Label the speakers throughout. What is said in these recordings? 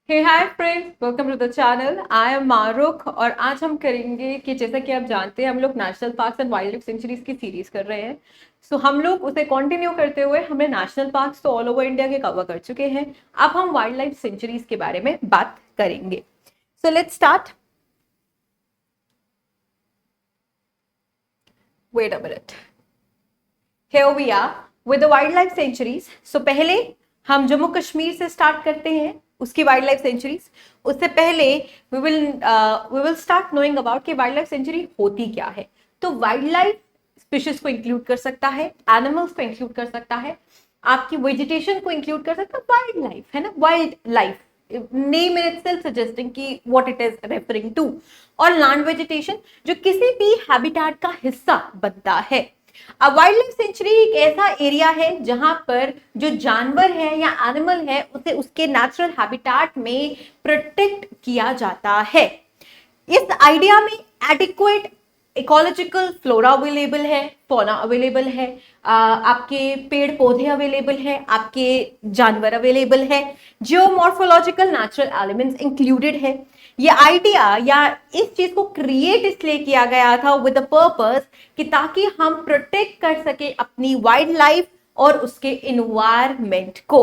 Speaker 1: Hey hi friends, welcome to the channel. I am Marukh और आज हम करेंगे कि जैसा कि आप जानते हैं हम लोग national parks and wild life centuries की सीरीज कर रहे हैं। सो हम लोग उसे कंटिन्यू करते हुए हमने नेशनल पार्क्स तो ऑल ओवर इंडिया के कवर कर चुके हैं। अब हम वाइल्ड लाइफ सेंचुरीज के बारे में बात करेंगे। So let's start. Wait a minute. Here we are with the wildlife sanctuaries. So पहले हम जम्मू कश्मीर से स्टार्ट करते हैं उसकी वाइल्ड लाइफ सेंचुरीज। उससे पहले we will start knowing about कि वाइल्ड लाइफ सेंचुरी होती क्या है। तो वाइल्ड लाइफ स्पीशीज को इंक्लूड कर सकता है, एनिमल्स को इंक्लूड कर सकता है, आपकी वेजिटेशन को इंक्लूड कर सकता है, वाइल्ड लाइफ है ना, wildlife name in itself suggesting कि what it is referring to. और लैंड वेजिटेशन जो किसी भी हैबिटेट का हिस्सा बनता है। अब वाइल्ड लाइफ सेंचुरी एक ऐसा एरिया है जहां पर जो जानवर है या एनिमल है उसे उसके नेचुरल हैबिटेट में प्रोटेक्ट किया जाता है। इस आइडिया में एडिक्वेट इकोलॉजिकल फ्लोरा अवेलेबल है, फौना अवेलेबल है, आपके पेड़ पौधे अवेलेबल है, आपके जानवर अवेलेबल है, जियोमॉर्फोलॉजिकल नेचुरल एलिमेंट्स इंक्लूडेड है। ये आइडिया या इस चीज को क्रिएट इसलिए किया गया था विद द पर्पस कि ताकि हम प्रोटेक्ट कर सके अपनी वाइल्ड लाइफ और उसके इन्वायरमेंट को।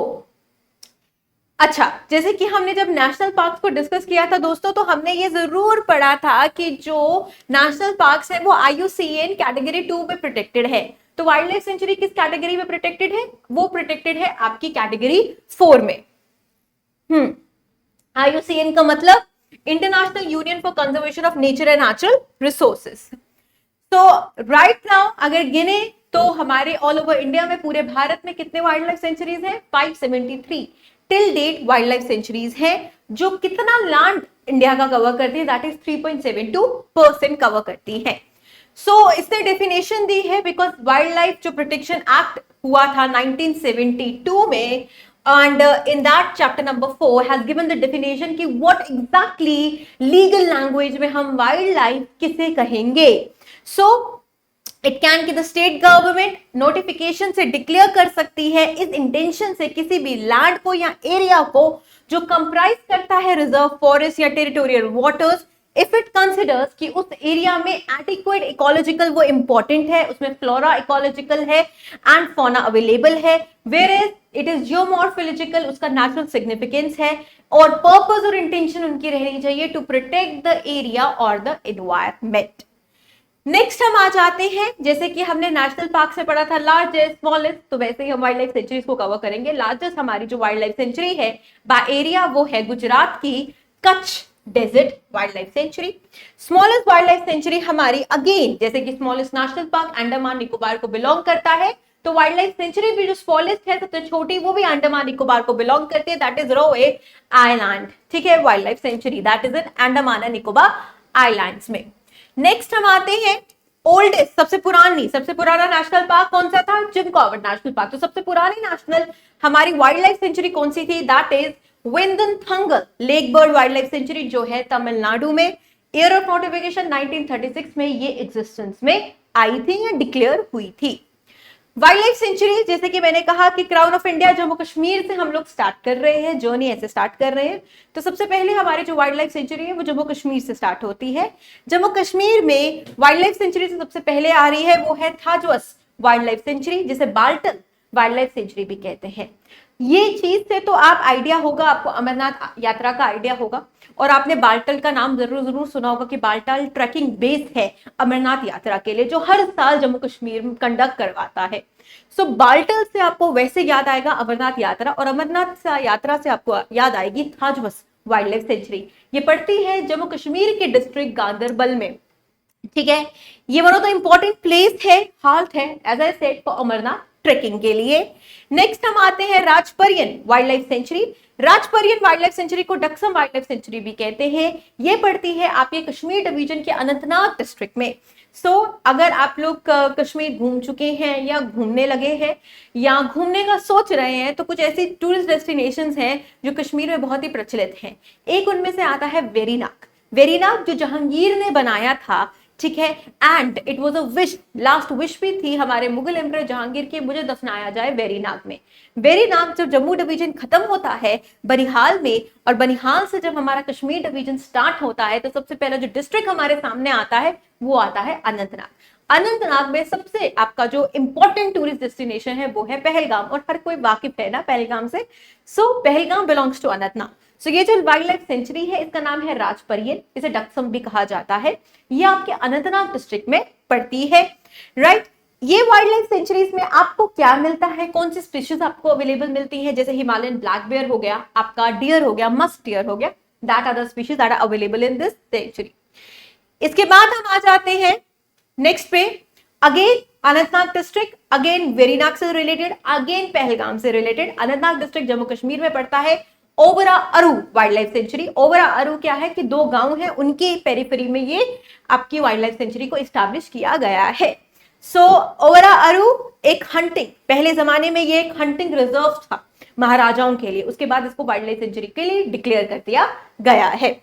Speaker 1: अच्छा, जैसे कि हमने जब नेशनल पार्क्स को डिस्कस किया था दोस्तों, तो हमने ये जरूर पढ़ा था कि जो नेशनल पार्क्स है वो IUCN कैटेगरी 2 में प्रोटेक्टेड है। तो वाइल्ड लाइफ सेंचुरी किस कैटेगरी में प्रोटेक्टेड है? वो प्रोटेक्टेड है आपकी कैटेगरी 4 में। IUCN का मतलब international union for conservation of nature and natural resources. तो राइट नाउ अगर गिने तो हमारे ऑल ओवर इंडिया में पूरे भारत में कितने वाइल्ड लाइफ सेंचुरीज हैं? 573 till date wild life sanctuaries हैं, जो कितना लैंड इंडिया का कवर करती है? दैट इज 3.72% कवर करती है। सो इसने डेफिनेशन दी है बिकॉज वाइल्ड लाइफ जो प्रोटेक्शन एक्ट हुआ था 1972 में, and in that chapter number 4 has given the definition कि what exactly legal language में हम वाइल्ड लाइफ किसे कहेंगे। सो इट कैन कि द स्टेट गवर्नमेंट नोटिफिकेशन से डिक्लेयर कर सकती है इस इंटेंशन से किसी भी लैंड को या एरिया को जो कंप्राइज करता है रिजर्व फॉरेस्ट या territorial waters, if it considers कि उस एरिया में एडिक्वेट इकोलॉजिकल वो इंपॉर्टेंट है, उसमें फ्लोरा इकोलॉजिकल है एंड फौना अवेलेबल है, where is it is geomorphological, उसका नेचुरल सिग्निफिकेंस है, और पर्पस और इंटेंशन उनकी रहनी चाहिए टू प्रोटेक्ट द एरिया और द एनवायरमेंट। नेक्स्ट हम आ जाते हैं, जैसे कि हमने नेशनल पार्क से पढ़ा था लार्जेस्ट स्मॉलेस्ट, तो वैसे ही हम वाइल्ड लाइफ सेंचुरीज को कवर करेंगे। लार्जेस्ट हमारी जो वाइल्ड लाइफ सेंचुरी है बाय एरिया वो है गुजरात की Kutch desert wild life sanctuary. Smallest wild life sanctuary हमारी अगेन जैसे कि smallest national park Andaman Nicobar को बिलोंग करता है, तो वाइल्ड लाइफ सेंचुरी भी जो स्मॉलेस्ट है सबसे छोटी वो भी अंडमान निकोबार को बिलोंग करती है, दैट इज रोए आइलैंड। ठीक है, wild life sanctuary that is in Andaman and Nicobar islands में। नेक्स्ट हम आते हैं ओल्डेस्ट, सबसे पुराना नेशनल पार्क कौन सा था? Jim Corbett national park. तो सबसे पुरानी नेशनल हमारी वाइल्ड लाइफ सेंचुरी कौन सी थी? That is Vedanthangal lake bird wild life sanctuary जो है तमिलनाडु में। ईयर ऑफ नोटिफिकेशन 1936 में ये एग्जिस्टेंस में आई थी या डिक्लेयर हुई थी। वाइल्ड लाइफ सेंचुरी जैसे कि मैंने कहा कि crown of India Jammu Kashmir से हम लोग स्टार्ट कर रहे हैं, जर्नी ऐसे स्टार्ट कर रहे हैं। तो सबसे पहले हमारी जो वाइल्ड लाइफ सेंचुरी है वो जम्मू कश्मीर से स्टार्ट होती है। जम्मू कश्मीर में वाइल्ड लाइफ सेंचुरी से सबसे पहले आ रही है वो है थाजवस वाइल्ड लाइफ सेंचुरी, जिसे बाल्टल वाइल्ड लाइफ सेंचुरी भी कहते हैं। ये चीज से तो आप आइडिया होगा, आपको अमरनाथ यात्रा का आइडिया होगा, और आपने बाल्टल का नाम जरूर सुना होगा कि बाल्टल ट्रैकिंग बेस है अमरनाथ यात्रा के लिए जो हर साल जम्मू कश्मीर में कंडक्ट करवाता है। सो बाल्टल से आपको वैसे याद आएगा अमरनाथ यात्रा, और अमरनाथ यात्रा से आपको याद आएगी थाजवस वाइल्ड लाइफ सेंचुरी। ये पड़ती है जम्मू कश्मीर के डिस्ट्रिक्ट गांदरबल में। ठीक है, ये one of the important place है, हाल्ट है as I said for Amarnath trekking के लिए। नेक्स्ट हम आते हैं Rajparian wild life sanctuary. Rajparian wild life sanctuary को डक्सम वाइल्ड लाइफ सेंचुरी भी कहते हैं। ये पड़ती है आपके कश्मीर डिवीजन के अनंतनाग डिस्ट्रिक्ट में। अगर आप लोग कश्मीर घूम चुके हैं या घूमने लगे हैं या घूमने का सोच रहे हैं तो कुछ ऐसी टूरिस्ट डेस्टिनेशंस हैं जो कश्मीर में बहुत ही प्रचलित हैं। एक उनमें से आता है वेरीनाग। वेरीनाग जो जहांगीर ने बनाया था ठीक है। And it was a wish, last wish भी थी हमारे मुगल एम्परर जहांगीर की, मुझे दफनाया जाए वेरीनाग में। वेरीनाग जब जम्मू डिवीजन खत्म होता है बनिहाल में, और बनिहाल से जब हमारा कश्मीर डिवीजन स्टार्ट होता है, तो सबसे पहला जो डिस्ट्रिक्ट हमारे सामने आता है वो आता है अनंतनाग। अनंतनाग में सबसे आपका जो इंपॉर्टेंट टूरिस्ट डेस्टिनेशन है वो है पहलगाम, और हर कोई वाकिफ है ना पहलगाम से। सो पहलगाम बिलोंग्स टू अनंतनाग। सो ये जो वाइल्ड लाइफ सेंचुरी है इसका नाम है राजपरियल, इसे डकसम भी कहा जाता है। ये आपके अनंतनाग डिस्ट्रिक्ट में पड़ती है, राइट। ये वाइल्ड लाइफ सेंचुरीज में आपको क्या मिलता है, कौन सी स्पीशीज आपको अवेलेबल मिलती है, जैसे हिमालयन ब्लैक बेयर हो गया, आपका डियर हो गया, मस्क डियर हो गया, that are the species that are available in this sanctuary. इसके बाद हम आ जाते हैं नेक्स्ट पे, again Anantnag district, again Verinag से रिलेटेड, अगेन पहलगाम से रिलेटेड। अनंतनाग डिस्ट्रिक्ट जम्मू कश्मीर में पड़ता है। ओबरा अरू वाइल्ड लाइफ सेंचुरी, ओबरा अरू क्या है कि 2 गांव हैं, उनकी पेरिफेरी में ये आपकी वाइल्ड लाइफ सेंचुरी को इस्टेब्लिश किया गया है। सो ओबरा अरू एक हंटिंग, पहले जमाने में ये एक हंटिंग रिजर्व था महाराजाओं के लिए, उसके बाद इसको वाइल्ड लाइफ सेंचुरी के लिए डिक्लेयर कर दिया गया है।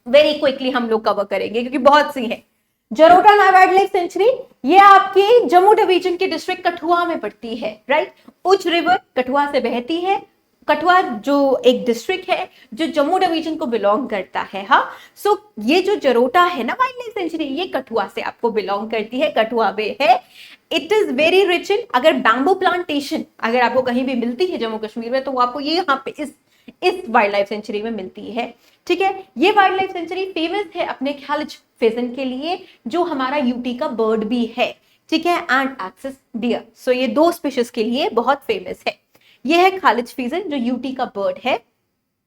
Speaker 1: वेरी क्विकली हम लोग कवर करेंगे क्योंकि बहुत सी है। जरोटा वाइल्ड लाइफ सेंचुरी, ये आपकी जम्मू डिवीजन के डिस्ट्रिक्ट कठुआ में पड़ती है, राइट। उच रिवर कठुआ से बहती है। कठुआ जो एक डिस्ट्रिक्ट है जो जम्मू डिवीजन को बिलोंग करता है। हाँ, सो ये जो जरोटा है ना वाइल्ड लाइफ सेंचुरी, ये कठुआ से आपको बिलोंग करती है, कठुआ में है। It is very rich in, अगर बैम्बू प्लांटेशन अगर आपको कहीं भी मिलती है जम्मू कश्मीर में, तो वो आपको ये यहाँ पे इस वाइल्ड लाइफ सेंचुरी में मिलती है, ठीक है। ये वाइल्ड लाइफ सेंचुरी फेमस है अपने खालिज फेजन के लिए, जो हमारा यूटी का बर्ड भी है, ठीक है, एंड एक्सिस डियर। सो ये 2 स्पीशीज के लिए बहुत फेमस है। ये है खालिज फीजन जो यूटी का बर्ड है,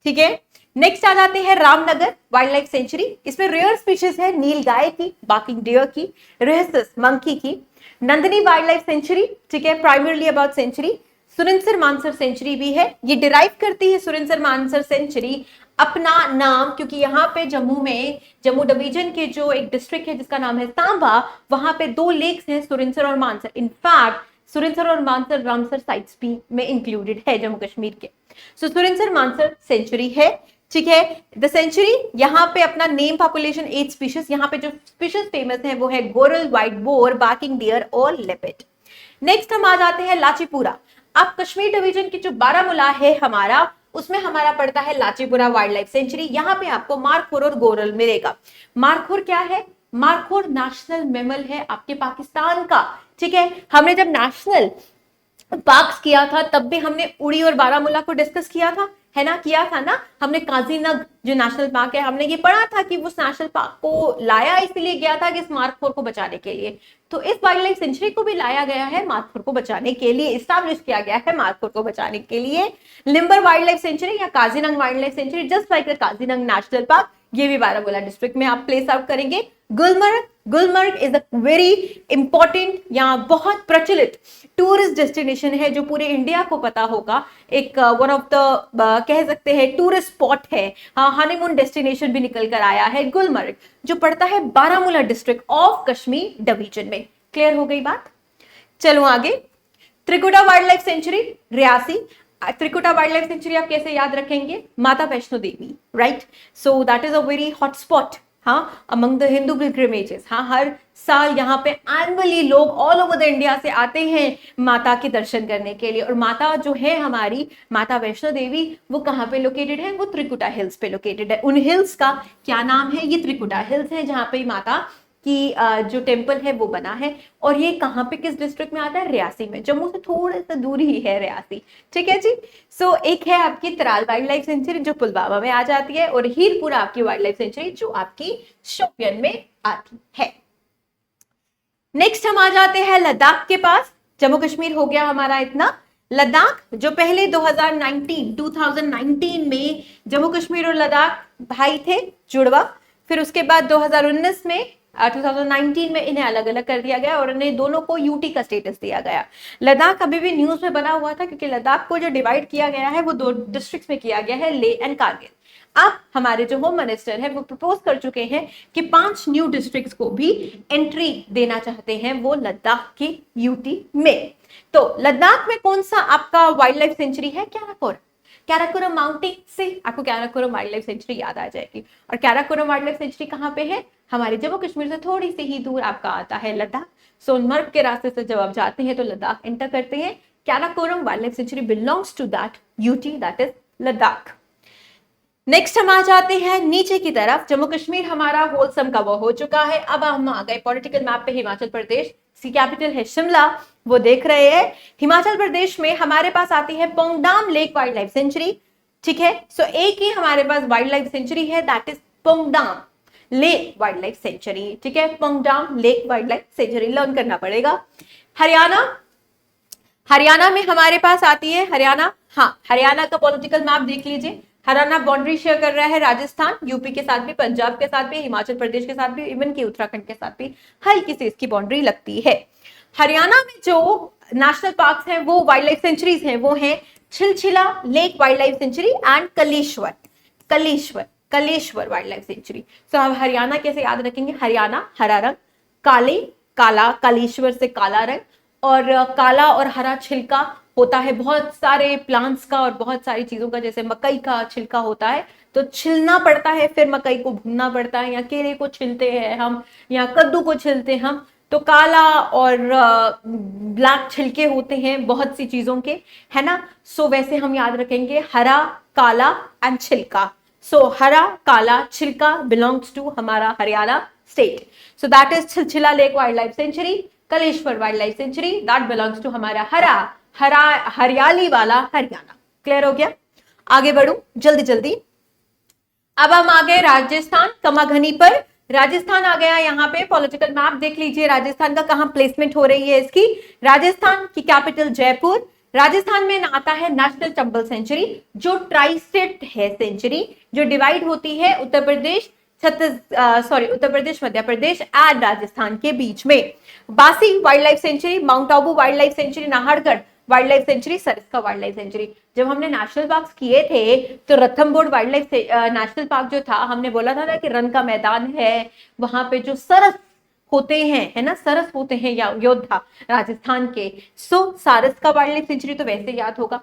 Speaker 1: ठीक है। नेक्स्ट आ जाते हैं रामनगर वाइल्ड लाइफ सेंचुरी। इसमें रेयर स्पीशीज है नील गाय की, बाकिंग डियर की, रहसस मंकी की। नंदिनी वाइल्ड लाइफ सेंचुरी, ठीक है, primarily about sanctuary. Surinsar Mansar sanctuary भी है, ये डिराइव करती है सुरिंसर मानसर सेंचुरी अपना नाम, क्योंकि यहाँ पे जम्मू में, जम्मू डिवीजन के जो एक डिस्ट्रिक्ट है जिसका नाम है सांबा, वहां पे 2 लेक्स हैं, सुरिंसर और मानसर। इनफैक्ट सुरिंसर और मानसर रामसर साइट्स भी में इंक्लूडेड है जम्मू कश्मीर के। सो सुरिंसर मानसर सेंचुरी है, ठीक है। द सेंचुरी यहाँ पे अपना नेम पॉपुलेशन 8 स्पीशीज, यहाँ पे जो स्पीशीज फेमस है वो है goral, white boar, barking deer और लेपिड। नेक्स्ट हम आ जाते हैं लाचीपुरा। अब कश्मीर डिवीजन की जो बारामूला है हमारा, उसमें हमारा पड़ता है लाचीपुरा वाइल्ड लाइफ सेंचुरी। यहाँ पे आपको मारखोर और गोरल मिलेगा। मारखोर क्या है? मारखोर नेशनल मैमल है आपके पाकिस्तान का, ठीक है। हमने जब नेशनल पार्क्स किया था तब भी हमने उड़ी और बारामूला को डिस्कस किया था, है ना, किया था ना हमने। काजीनग जो नेशनल पार्क है, हमने ये पढ़ा था कि उस नेशनल पार्क को लाया इसलिए गया था कि इस मार्कखोर को बचाने के लिए। तो इस वाइल्ड लाइफ सेंचुरी को भी लाया गया है मार्कखोर को बचाने के लिए, इस्टेब्लिश किया गया है मार्कखोर को बचाने के लिए। लिम्बर वाइल्ड लाइफ सेंचुरी या Kazinag wild life sanctuary, just like Kazinag national park, ये भी बारामूला डिस्ट्रिक्ट में आप प्लेस आउट करेंगे। Gulmarg, Gulmarg is a very important, यहाँ बहुत प्रचलित टूरिस्ट डेस्टिनेशन है जो पूरे इंडिया को पता होगा। एक वन ऑफ द कह सकते हैं टूरिस्ट स्पॉट है, हाँ, हनीमून डेस्टिनेशन भी निकल कर आया है गुलमर्ग, जो पड़ता है Baramulla district of Kashmir division में। क्लियर हो गई बात? चलो आगे। Trikuta wild life sanctuary Reasi. Trikuta wild life sanctuary आप कैसे याद रखेंगे? Mata Vaishno Devi, right. So that is a very hot spot, हाँ, अमंग द हिंदू पिलग्रिमेजेस। हाँ, हर साल यहाँ पे एनुअली लोग ऑल ओवर द इंडिया से आते हैं माता के दर्शन करने के लिए। और माता जो है हमारी माता वैष्णो देवी, वो कहाँ पे लोकेटेड है? वो त्रिकुटा हिल्स पे लोकेटेड है। उन हिल्स का क्या नाम है? ये त्रिकुटा हिल्स है, जहाँ पे माता की जो टेम्पल है वो बना है। और ये कहाँ पे, किस डिस्ट्रिक्ट में आता है? रियासी में। जम्मू से थोड़ा सा दूर ही है रियासी, ठीक है जी। सो एक है आपकी तराल वाइल्ड लाइफ सेंचुरी जो पुलवामा में आ जाती है, और हीरपुरा आपकी वाइल्ड लाइफ सेंचुरी जो आपकी शोपियन में आती है। नेक्स्ट हम आ जाते हैं लद्दाख के पास। जम्मू कश्मीर हो गया हमारा इतना। लद्दाख जो पहले 2019 में जम्मू कश्मीर और लद्दाख भाई थे, जुड़वा। फिर उसके बाद 2019 में 2019 में इन्हें अलग अलग कर दिया गया और इन्हें दोनों को यूटी का स्टेटस दिया गया। लद्दाख अभी भी न्यूज में बना हुआ था क्योंकि लद्दाख को जो डिवाइड किया गया है वो 2 डिस्ट्रिक्ट्स में किया गया है, लेह एंड कारगिल। अब हमारे जो होम मिनिस्टर है वो प्रपोज कर चुके हैं कि 5 न्यू डिस्ट्रिक्ट्स को भी एंट्री देना चाहते हैं वो लद्दाख की यूटी में। तो लद्दाख में कौन सा आपका वाइल्ड लाइफ सेंचुरी है? क्यानाकोरा। कैराकोरम माउंटेन से आपको कैराकोरम वाइल्ड लाइफ सेंचुरी याद आ जाएगी। और कैराकोरम वाइल्ड लाइफ सेंचुरी कहाँ पे है? हमारे जम्मू कश्मीर से थोड़ी सी ही दूर आपका आता है लद्दाख। सोनमर्ग के रास्ते से जब आप जाते हैं तो लद्दाख एंटर करते हैं। Karakoram wild life sanctuary belongs to that UT, that is Ladakh. Next हम आ जाते हैं नीचे की तरफ। जम्मू कश्मीर हमारा होलसम कवर हो चुका है। अब हम आ गए पॉलिटिकल मैप पे हिमाचल प्रदेश, इसकी कैपिटल है शिमला, वो देख रहे हैं। हिमाचल प्रदेश में हमारे पास आती है Pong Dam lake wild life sanctuary, ठीक है। सो एक ही हमारे पास वाइल्ड लाइफ सेंचुरी है, that is Pong Dam lake wild life sanctuary, ठीक है। Pong Dam lake wild life sanctuary learn करना पड़ेगा। हरियाणा में हमारे पास आती है हरियाणा, हाँ हरियाणा का पॉलिटिकल मैप देख लीजिए। हरियाणा बाउंड्री शेयर कर रहा है राजस्थान, यूपी के साथ भी, पंजाब के साथ भी, हिमाचल प्रदेश के साथ भी, इवन की उत्तराखंड के साथ भी हल्की सी इसकी बाउंड्री लगती है। हरियाणा में जो नेशनल पार्क्स हैं, वो वाइल्ड लाइफ सेंचुरीज हैं, वो हैं Chhilchhila lake wild life sanctuary and Kaleshwar wild life sanctuary. तो अब हरियाणा कैसे याद रखेंगे? हरियाणा हरा रंग, काला, कालेश्वर से काला रंग, और काला और हरा छिलका होता है बहुत सारे प्लांट्स का और बहुत सारी चीजों का, जैसे मकई का छिलका होता है तो छिलना पड़ता है, फिर मकई को भूनना पड़ता है, या केले को छिलते हैं हम, या कद्दू को छिलते हैं हम, तो काला और ब्लैक छिलके होते हैं बहुत सी चीजों के, है ना। सो वैसे हम याद रखेंगे हरा, काला एंड छिलका। सो हरा, काला, छिलका बिलोंग्स टू हमारा Haryana state. So that is Chhilchhila lake wild life sanctuary, Kaleshwar wild life sanctuary, that belongs to हमारा हरियाली वाला हरियाणा। क्लियर हो गया? आगे बढ़ू जल्दी जल्दी। अब हम आ गए राजस्थान कमाघनी पर। राजस्थान आ गया यहाँ पे, पॉलिटिकल मैप देख लीजिए राजस्थान का कहाँ प्लेसमेंट हो रही है इसकी। राजस्थान की कैपिटल जयपुर। राजस्थान में आता है नेशनल चंबल सेंचुरी, जो ट्राई स्टेट है सेंचुरी, जो डिवाइड होती है उत्तर प्रदेश मध्य प्रदेश एंड राजस्थान के बीच में। बासी wild life sanctuary, mount Abu wild life sanctuary, Nahargarh wild life sanctuary, Sariska wild life sanctuary. जब हमने नेशनल पार्क किए थे तो Ranthambore wild life national park जो था, हमने बोला था ना कि रन का मैदान है, वहां पे जो सरस होते हैं, है ना, सरस होते हैं या योद्धा राजस्थान के। सो सारस का वाइल्ड लाइफ सेंचुरी तो वैसे याद होगा।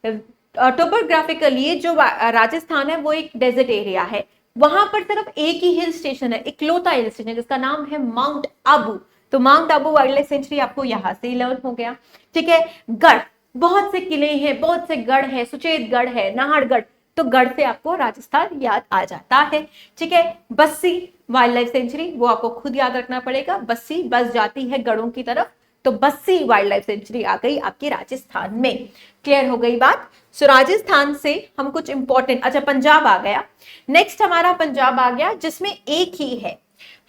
Speaker 1: टोपोग्राफिकली जो राजस्थान है वो एक डेजर्ट एरिया है, वहां पर सिर्फ एक ही हिल स्टेशन है, इकलौता हिल स्टेशन, जिसका नाम है माउंट आबू। तो mount Abu wild life sanctuary आपको यहां से लर्न हो गया, ठीक है। गढ़, बहुत से किले हैं, बहुत से गढ़ है, सुचेतगढ़ है, नाहरगढ़, तो गढ़ से आपको राजस्थान याद आ जाता है, ठीक है। बस्सी वाइल्ड लाइफ सेंचुरी, वो आपको खुद याद रखना पड़ेगा। बस्सी बस जाती है गढ़ों की तरफ, तो बस्सी वाइल्ड लाइफ सेंचुरी आ गई आपके राजस्थान में। क्लियर हो गई बात? सो राजस्थान से हम कुछ इंपॉर्टेंट, अच्छा पंजाब आ गया। नेक्स्ट हमारा पंजाब आ गया, जिसमें एक ही है।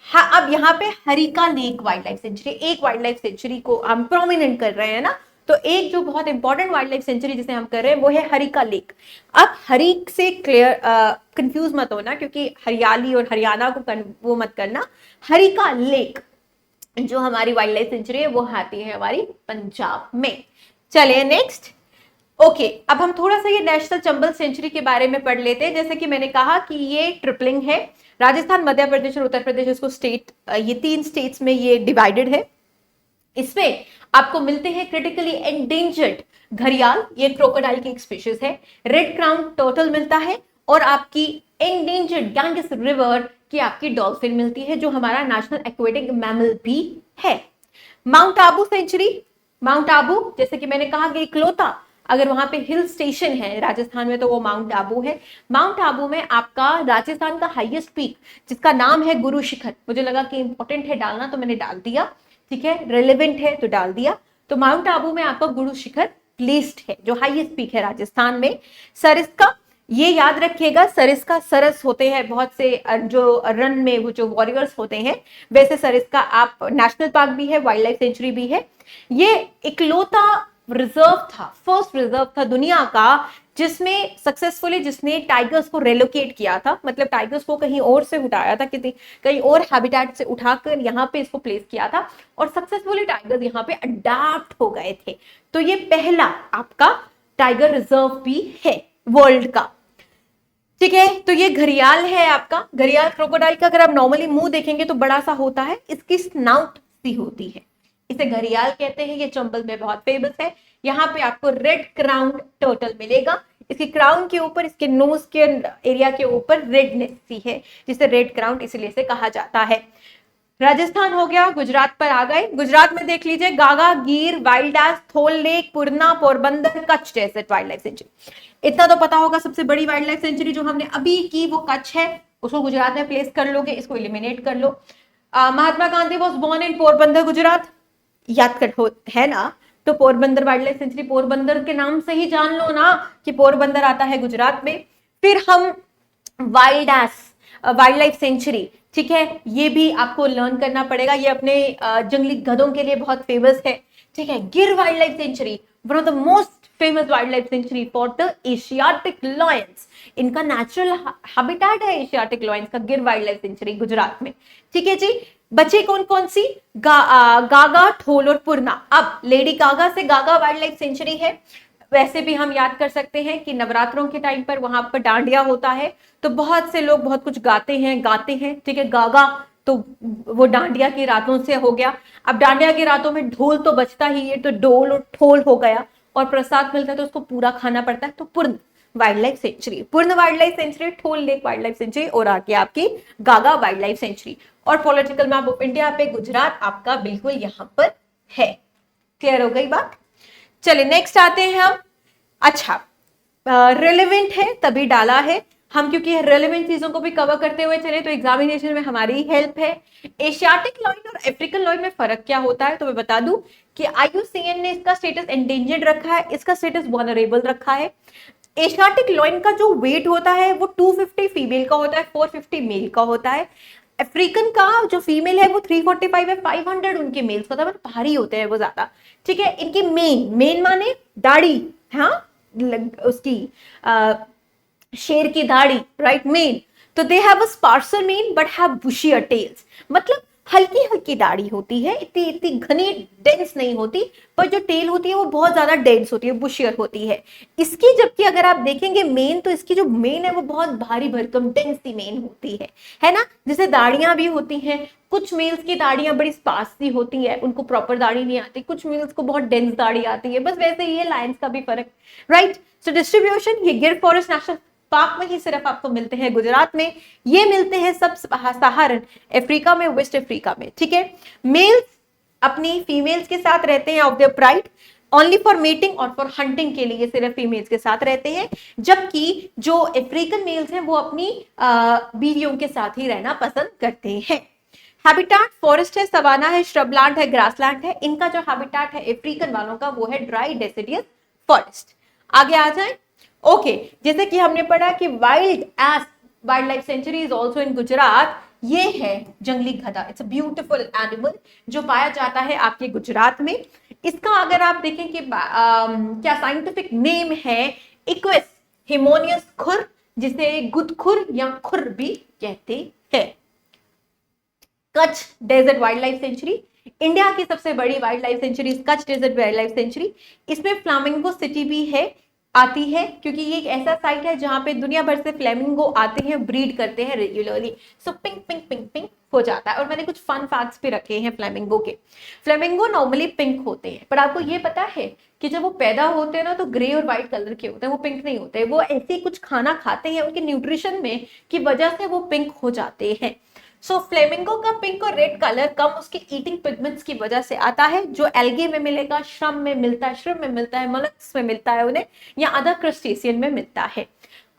Speaker 1: हाँ, अब यहाँ पे Harika lake wild life sanctuary, एक वाइल्ड लाइफ सेंचुरी को हम प्रोमिनेंट कर रहे हैं ना, तो एक जो बहुत इंपॉर्टेंट वाइल्ड लाइफ सेंचुरी जिसे हम कर रहे हैं वो है हरिका लेक। अब हरिक से क्लियर कंफ्यूज मत होना, क्योंकि हरियाली और हरियाणा को वो मत करना। हरिका लेक जो हमारी वाइल्ड लाइफ सेंचुरी है वो आती है हमारी पंजाब में। चलिए नेक्स्ट। ओके, अब हम थोड़ा सा ये नेशनल चंबल सेंचुरी के बारे में पढ़ लेते हैं। जैसे कि मैंने कहा कि ये ट्रिपलिंग है, राजस्थान, मध्य प्रदेश और उत्तर प्रदेश, इसको स्टेट, ये 3 स्टेट्स में ये डिवाइडेड है। इसमें आपको मिलते हैं क्रिटिकली एंडेंजर्ड घड़ियाल, ये क्रोकोडाइल की एक स्पीशीज है। रेड क्राउन टर्टल मिलता है, और आपकी एंडेंजर्ड गैंगस रिवर की आपकी डॉल्फिन मिलती है, जो हमारा नेशनल एक्वेटिक मैमल भी है। Mount Abu sanctuary, mount Abu जैसे कि मैंने कहा कि इकलौता अगर वहां पे हिल स्टेशन है राजस्थान में तो वो माउंट आबू है। माउंट आबू में आपका राजस्थान का हाईएस्ट पीक, जिसका नाम है गुरु शिखर, मुझे लगा कि इंपॉर्टेंट है डालना तो मैंने डाल दिया, ठीक है, रेलेवेंट है तो डाल दिया। तो माउंट आबू में आपका गुरु शिखर प्लेस्ड है, जो हाईएस्ट पीक है राजस्थान में। सरिस्का, ये याद रखिएगा, सरिस्का सरस होते हैं बहुत से जो रन में वो जो वॉरियर्स होते हैं, वैसे सरिस्का आप नेशनल पार्क भी है, वाइल्ड लाइफ सेंचुरी भी है। ये इकलौता रिजर्व था, फर्स्ट रिजर्व था दुनिया का, जिसमें सक्सेसफुली जिसने टाइगर्स को रेलोकेट किया था, मतलब टाइगर्स को कहीं और से उठाया था, कहीं और हैबिटेट से उठाकर यहाँ पे इसको प्लेस किया था, और सक्सेसफुली टाइगर्स यहाँ पे अडैप्ट हो गए थे। तो ये पहला आपका टाइगर रिजर्व भी है वर्ल्ड का, ठीक है। तो ये घड़ियाल है आपका, घड़ियाल क्रोकोडाइल का अगर आप नॉर्मली मुंह देखेंगे तो बड़ा सा होता है, इसकी स्नाउट सी होती है, इसे घड़ियाल कहते हैं। ये चंबल में बहुत फेमस है। यहाँ पे आपको रेड क्राउन टर्टल मिलेगा, इसके क्राउन के ऊपर, इसके नोज के एरिया के ऊपर रेडनेस सी है, जिसे रेड क्राउन इसलिए से कहा जाता है। राजस्थान हो गया, गुजरात पर आ गए। गुजरात में देख लीजिए, Gaga, Gir, wild ass, Thol lake, Purna, Porbandar, Kutch desert wild life sanctuary. इतना तो पता होगा, सबसे बड़ी वाइल्ड लाइफ सेंचुरी जो हमने अभी की वो कच्छ है, उसको गुजरात में प्लेस कर लोगे, इसको एलिमिनेट कर लो। Mahatma Gandhi was born in Porbandar Gujarat, याद कर है ना, तो Porbandar wild life sanctuary Porbandar के नाम से ही जान लो ना कि पोरबंदर आता है गुजरात में। फिर हम wild ass wild life sanctuary, ठीक है, ये भी आपको लर्न करना पड़ेगा, ये अपने जंगली गधों के लिए बहुत फेमस है, ठीक है। गिर wild life sanctuary, one of the most famous wild life sanctuary for the Asiatic lions, इनका नेचुरल हैबिटेट है एशियाटिक लॉयंस का, गिर वाइल्ड लाइफ सेंचुरी गुजरात में, ठीक है जी। बचे कौन कौन सी, गागा, ठोल और पूर्णा। अब लेडी गागा से गागा वाइल्ड लाइफ सेंचुरी है। वैसे भी हम याद कर सकते हैं कि नवरात्रों के टाइम पर वहां पर डांडिया होता है, तो बहुत से लोग बहुत कुछ गाते हैं, ठीक है। गागा तो वो डांडिया की रातों से हो गया। अब डांडिया की रातों में ढोल तो बजता ही है, तो डोल और ठोल हो गया, और प्रसाद मिलता है तो उसको पूरा खाना पड़ता है, तो Purna wild life sanctuary, Purna wild life sanctuary, Thol lake wild life sanctuary, और आके आपकी गागा वाइल्ड लाइफ सेंचुरी। और पॉलिटिकल मैप ऑफ इंडिया पे गुजरात आपका बिल्कुल यहां पर है। क्लियर हो गई बात? चलिए नेक्स्ट आते हैं हम। अच्छा, रिलेवेंट है तभी डाला है हम, क्योंकि रेलेवेंट चीजों को भी कवर करते हुए चले तो एग्जामिनेशन में हमारी हेल्प है। एशियाटिक लॉयन और अफ्रीकन लॉयन में फर्क क्या होता है, तो मैं बता दूं कि IUCN ने इसका स्टेटस एंडेंजर्ड रखा है, इसका स्टेटस वनरेबल रखा है। एशियाटिक लॉयन का जो वेट होता है वो 250 फीमेल का होता है, 450 मेल का होता है। अफ्रीकन का जो फीमेल है वो 345 है, 500 उनके मेल्स का होता है, मतलब भारी होते हैं वो ज्यादा, ठीक है। इनकी मेन माने दाढ़ी, हाँ, उसकी शेर की दाढ़ी, राइट, मेन। तो they have a sparser mane but have bushier tails, मतलब हल्की हल्की दाढ़ी होती है, इतनी इतनी घनी डेंस नहीं होती, पर जो टेल होती है वो बहुत ज्यादा डेंस होती है, बुशियर होती है इसकी। जबकि अगर आप देखेंगे मेन, तो इसकी जो मेन है वो बहुत भारी भरकम डेंस सी मेन होती है ना। जैसे दाढ़ियां भी होती हैं, कुछ मेल्स की दाढ़ियां बड़ी स्पार्स सी होती है, उनको प्रॉपर दाढ़ी नहीं आती, कुछ मेल्स को बहुत डेंस दाढ़ी आती है, बस वैसे ही है लायंस का भी फर्क, राइट। सो डिस्ट्रीब्यूशन, ये गिर फॉरेस्ट नेशनल पार्क में ही सिर्फ आपको मिलते हैं गुजरात में, ये मिलते हैं सब सहारन अफ्रीका में, वेस्ट अफ्रीका में, ठीक है। मेल्स अपनी फीमेल्स के साथ रहते हैं of their pride, only for mating और फॉर हंटिंग के लिए सिर्फ फीमेल्स के साथ रहते हैं, जबकि जो अफ्रीकन मेल्स हैं वो अपनी बीवियों के साथ ही रहना पसंद करते हैं। हैबिटेट फॉरेस्ट है, सवाना है, श्रबलैंड है, ग्रासलैंड है। इनका जो हैबिटेट है अफ्रीकन वालों का वो है ड्राई डेसिडियस फॉरेस्ट। आगे आ जाए। ओके, जैसे कि हमने पढ़ा कि wild ass wild life sanctuary is also in Gujarat, ये है जंगली गधा, इट्स अ ब्यूटीफुल एनिमल जो पाया जाता है आपके गुजरात में। इसका अगर आप देखें कि क्या साइंटिफिक नेम है, इक्वेस हिमोनियस खुर, जिसे गुदखुर या खुर भी कहते हैं। Kutch desert wild life sanctuary, India की सबसे बड़ी wild life sanctuary Kutch desert wild life sanctuary. इसमें फ्लामिंगो सिटी भी है, आती है, क्योंकि ये एक ऐसा साइट है जहां पे दुनिया भर से फ्लेमिंगो आते हैं, ब्रीड करते हैं regularly, so pink pink pink pink हो जाता है। और मैंने कुछ फन फैक्ट्स भी रखे हैं फ्लेमिंगो के। फ्लेमिंगो नॉर्मली पिंक होते हैं, पर आपको ये पता है कि जब वो पैदा होते हैं ना तो ग्रे और व्हाइट कलर के होते हैं, वो पिंक नहीं होते, वो ऐसे कुछ खाना खाते हैं उनके न्यूट्रिशन में की वजह से वो पिंक हो जाते हैं। सो फ्लेमिंगो का पिंक और रेड कलर कम उसके ईटिंग पिगमेंट्स की वजह से आता है, जो एल्गे में मिलेगा, श्रम में मिलता है, श्रिम्प में मिलता है, मोलस्क्स में मिलता है उन्हें, या अदर क्रस्टेशियन में मिलता है।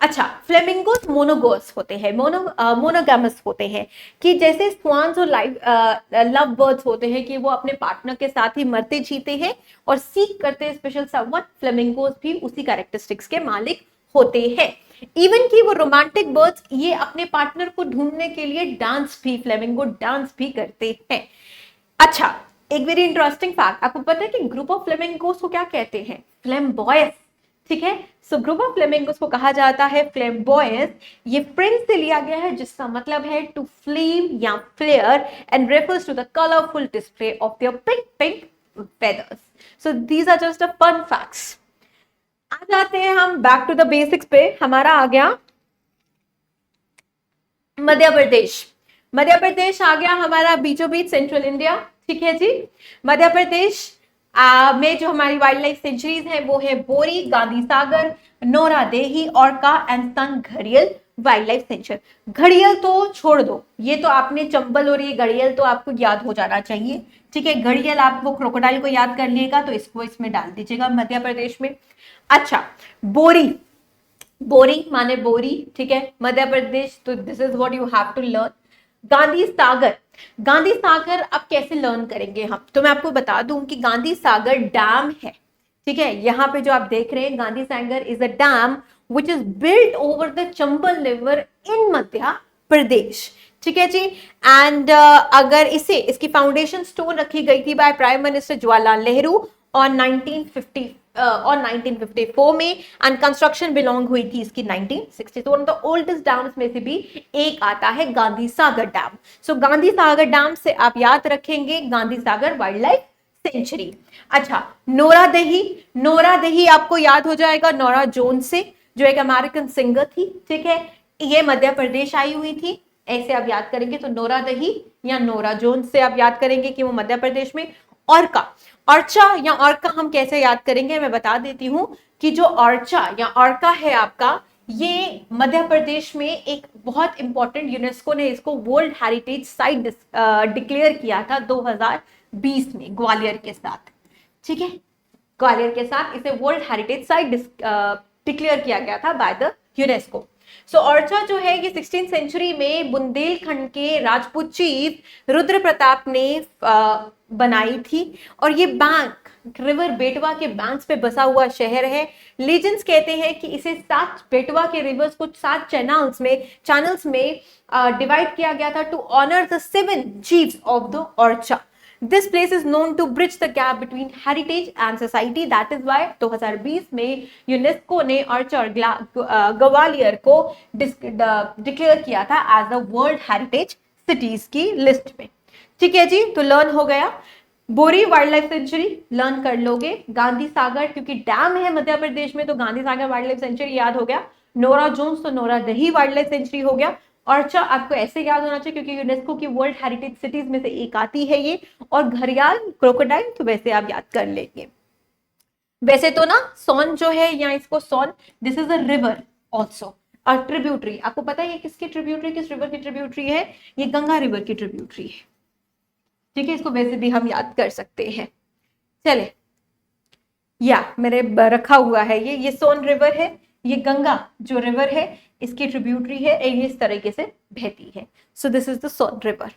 Speaker 1: अच्छा, फ्लेमिंगोस मोनोगोस होते हैं, मोनोगामस होते हैं, कि जैसे स्वान्स और लव बर्ड्स होते हैं कि वो अपने पार्टनर के साथ ही मरते जीते हैं और सीख करते हैं स्पेशल समवन, फ्लेमिंगोस भी उसी कैरेक्टरिस्टिक्स के मालिक होते हैं। इवन कि वो रोमांटिक बर्ड्स ये अपने पार्टनर को ढूंढने के लिए डांस भी, फ्लेमिंगो डांस भी करते हैं। अच्छा, एक वेरी इंटरेस्टिंग फैक्ट, आपको पता है कि ग्रुप ऑफ फ्लेमिंगोस को क्या कहते हैं? फ्लेम्बॉयस, ठीक है। सो ग्रुप ऑफ फ्लेमिंगोस को कहा जाता है फ्लेम्बॉयस। ये फ्रेंच से लिया गया है, जिसका मतलब है टू फ्लेम या flare, and refers to the colourful display of their pink pink feathers. So these are just the fun facts. आ जाते हैं हम बैक टू द बेसिक्स पे। हमारा आ गया मध्य प्रदेश। मध्य प्रदेश आ गया हमारा बीचों बीच, सेंट्रल इंडिया, ठीक है जी। मध्य प्रदेश में जो हमारी वाइल्ड लाइफ सेंचुरीज हैं वो है बोरी, गांधी सागर, नोरादेही, औरका एंड सन घड़ियल वाइल्ड लाइफ सेंचुरी। घड़ियल तो छोड़ दो, ये तो आपने चंबल और ये घड़ियल तो आपको याद हो जाना चाहिए, ठीक है। घड़ियल आप वो क्रोकोडाइल को याद कर लिएगा तो इसको इसमें डाल दीजिएगा मध्य प्रदेश में। अच्छा, बोरी, बोरी माने बोरी, ठीक है, मध्य प्रदेश, तो this is what you have to learn. Gandhi Sagar, Gandhi Sagar अब कैसे लर्न करेंगे हम, तो मैं आपको बता दूं कि गांधी सागर डैम है, ठीक है। यहाँ पे जो आप देख रहे हैं Gandhi Sagar is a dam which is built over the Chambal river in Madhya Pradesh, ठीक है जी। एंड अगर इसे इसकी फाउंडेशन स्टोन रखी गई थी by prime minister Jawaharlal Nehru और 1954 में, एंड कंस्ट्रक्शन बिलोंग हुई थी इसकी 1960। तो one of the oldest dams में से भी एक आता है गांधी सागर डैम। सो गांधी सागर डैम से आप याद रखेंगे Gandhi Sagar wild life sanctuary. अच्छा, नोरादेही, नोरादेही आपको याद हो जाएगा नोरा जोन्स से, जो एक अमेरिकन सिंगर थी, ठीक है, ये मध्य प्रदेश आई हुई थी, ऐसे आप याद करेंगे। तो नोरादेही या नोरा जोन्स से आप याद करेंगे कि वो मध्य प्रदेश में। औरका, अर्चा या औरका हम कैसे याद करेंगे, मैं बता देती हूं कि जो अर्चा या औरका है आपका, ये मध्य प्रदेश में एक बहुत इंपॉर्टेंट, यूनेस्को ने इसको वर्ल्ड हेरिटेज साइट डिक्लेयर किया था 2020 में ग्वालियर के साथ, ठीक है, ग्वालियर के साथ इसे वर्ल्ड हेरिटेज साइट डिक्लेयर किया गया था बाय द यूनेस्को। सो औरछा जो है ये 16th सेंचुरी में बुंदेलखंड के राजपूत चीफ रुद्र प्रताप ने बनाई थी, और ये बैंक रिवर बेटवा के बैंक्स पे बसा हुआ शहर है। लीजेंड्स कहते हैं कि इसे 7 बेटवा के रिवर्स को 7 चैनल्स में डिवाइड किया गया था to honour the 7 chiefs of the Orchha. This place is known to bridge the gap between heritage and society. That is why 2020 में यूनेस्को ने औरछा और ग्वालियर को डिक्लेयर किया था as the world heritage cities की लिस्ट में, ठीक है जी। तो लर्न हो गया, बोरी वाइल्ड लाइफ सेंचुरी लर्न कर लोगे, गांधी सागर क्योंकि डैम है मध्य प्रदेश में तो Gandhi Sagar wild life sanctuary याद हो गया, नोरा जोन्स तो नोरादेही वाइल्ड लाइफ सेंचुरी हो गया। औरछा आपको ऐसे याद होना चाहिए क्योंकि यूनेस्को की वर्ल्ड हेरिटेज सिटीज में से एक आती है ये, और घड़ियाल क्रोकोडाइल तो वैसे आप याद कर लेंगे। वैसे तो ना सोन जो है या इसको Son, this is a river also, और ट्रिब्यूटरी आपको पता है ये किसकी ट्रिब्यूटरी, किस रिवर की ट्रिब्यूटरी है, ये गंगा रिवर की ट्रिब्यूटरी है, ठीक है, इसको वैसे भी हम याद कर सकते हैं। चले, या मेरे रखा हुआ है ये सोन रिवर है, ये गंगा जो रिवर है इसकी ट्रिब्यूटरी है, ये इस तरीके से बहती है। So this is the Son river.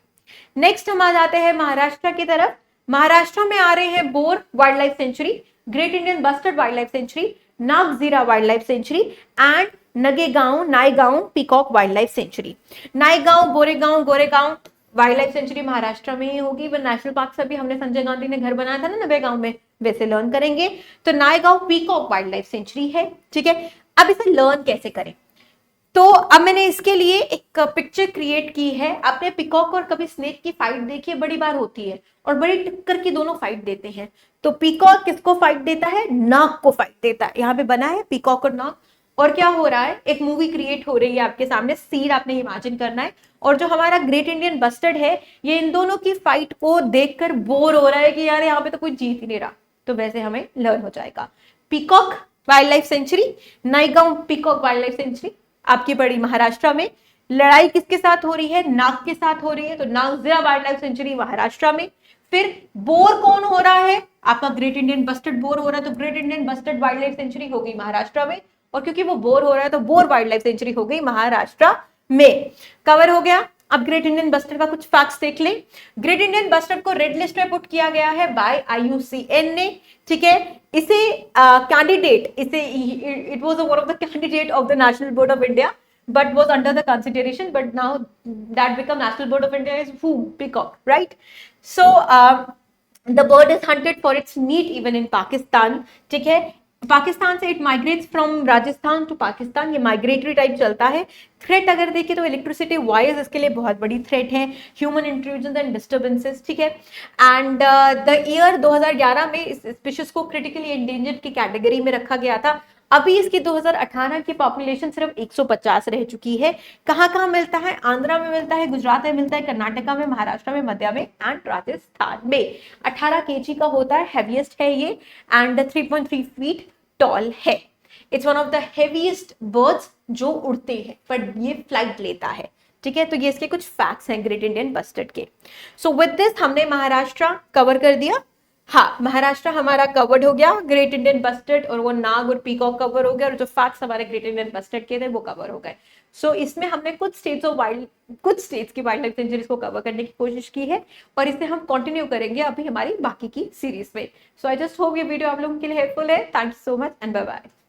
Speaker 1: Next हम आ जाते हैं महाराष्ट्र की तरफ। महाराष्ट्र में आ रहे हैं bore wild life sanctuary, great Indian bustard wild life sanctuary, Nagzira wild life sanctuary and Naigaon peacock wild life sanctuary. Naigaon, Goregaon wild life sanctuary Maharashtra में ही होगी, वो नेशनल पार्क से भी हमने संजय गांधी ने घर बनाया था ना नवेगांव में, वैसे लर्न करेंगे। तो Naigaon peacock wild life sanctuary है, ठीक है। अब इसे लर्न कैसे करें, तो अब मैंने इसके लिए एक पिक्चर क्रिएट की है। आपने पिकॉक और कभी स्नेक की फाइट देखी है, बड़ी बार होती है और बड़ी टक्कर की दोनों फाइट देते हैं। तो पिकॉक किसको फाइट देता है, नाग को फाइट देता है। यहाँ पे बना है पिकॉक और नाग, और क्या हो रहा है, एक मूवी क्रिएट हो रही है आपके सामने, सीन आपने इमेजिन करना है, और जो हमारा ग्रेट इंडियन बस्टर्ड है ये इन दोनों की फाइट को देखकर बोर हो रहा है कि यार यहाँ पे तो कोई जीत ही नहीं रहा, तो वैसे हमें लर्न हो जाएगा। Peacock wild life sanctuary, Naigaon peacock wild life sanctuary आपकी पड़ी महाराष्ट्र में। लड़ाई किसके साथ हो रही है, नाग के साथ हो रही है, तो Nagzira wild life sanctuary Maharashtra में। फिर बोर कौन हो रहा है, आपका ग्रेट इंडियन बस्टर्ड बोर हो रहा है, तो great Indian bustard wild life sanctuary होगी महाराष्ट्र में, और क्योंकि वो बोर हो रहा है तो बोर वाइल्ड लाइफ सेंचुरी हो गई महाराष्ट्र में। कवर हो गया। अब ग्रेट इंडियन बस्टर्ड का कुछ फैक्ट्स देख लें। ग्रेट इंडियन बस्टर्ड को रेड लिस्ट में पुट किया गया है बाय IUCN ने, ठीक है। इसे candidate it was one of the candidate of the national board of India but was under the consideration, but now that become National Board of India is who, peacock, right? So the bird is hunted for its meat even in Pakistan, ठीक है। पाकिस्तान से it migrates from Rajasthan to Pakistan, ये migratory type चलता है। Threat अगर देखें तो electricity wise इसके लिए बहुत बड़ी थ्रेट है, ह्यूमन इंट्रूजन एंड डिस्टर्बेंसेस, ठीक है। एंड द ईयर 2011 में इस स्पीशीज को क्रिटिकली एंडेंजर्ड की कैटेगरी में रखा गया था। अभी इसकी 2018 की पॉपुलेशन सिर्फ 150 रह चुकी है। कहाँ कहाँ मिलता है? आंध्रा में मिलता है, गुजरात में मिलता है, कर्नाटका में, महाराष्ट्र में, मध्य में एंड राजस्थान में। 18 केजी का होता है, हैवीएस्ट है ये एंड 3.3 फीट टॉल है। It's one of the heaviest birds जो उड़ते हैं, पर ये फ्लाइट लेता है। ठीक है, तो ये इसके कुछ फैक्ट्स हैं ग्रेट इंडियन बस्टर्ड के। सो विद दिस हमने महाराष्ट्र कवर कर दिया। हाँ, महाराष्ट्र हमारा कवर्ड हो गया ग्रेट इंडियन बस्टर्ड, और वो नाग और पीकॉक कवर हो गया, और जो फैक्ट्स हमारे ग्रेट इंडियन बस्टर्ड के थे वो कवर हो गए। सो इसमें हमने कुछ स्टेट्स की वाइल्ड लाइफ सेंचुरीज को कवर करने की कोशिश की है, और इसे हम कंटिन्यू करेंगे अभी हमारी बाकी की सीरीज में। सो आई जस्ट होप ये वीडियो आप लोगों के लिए हेल्पफुल है। Thank you so much and bye bye.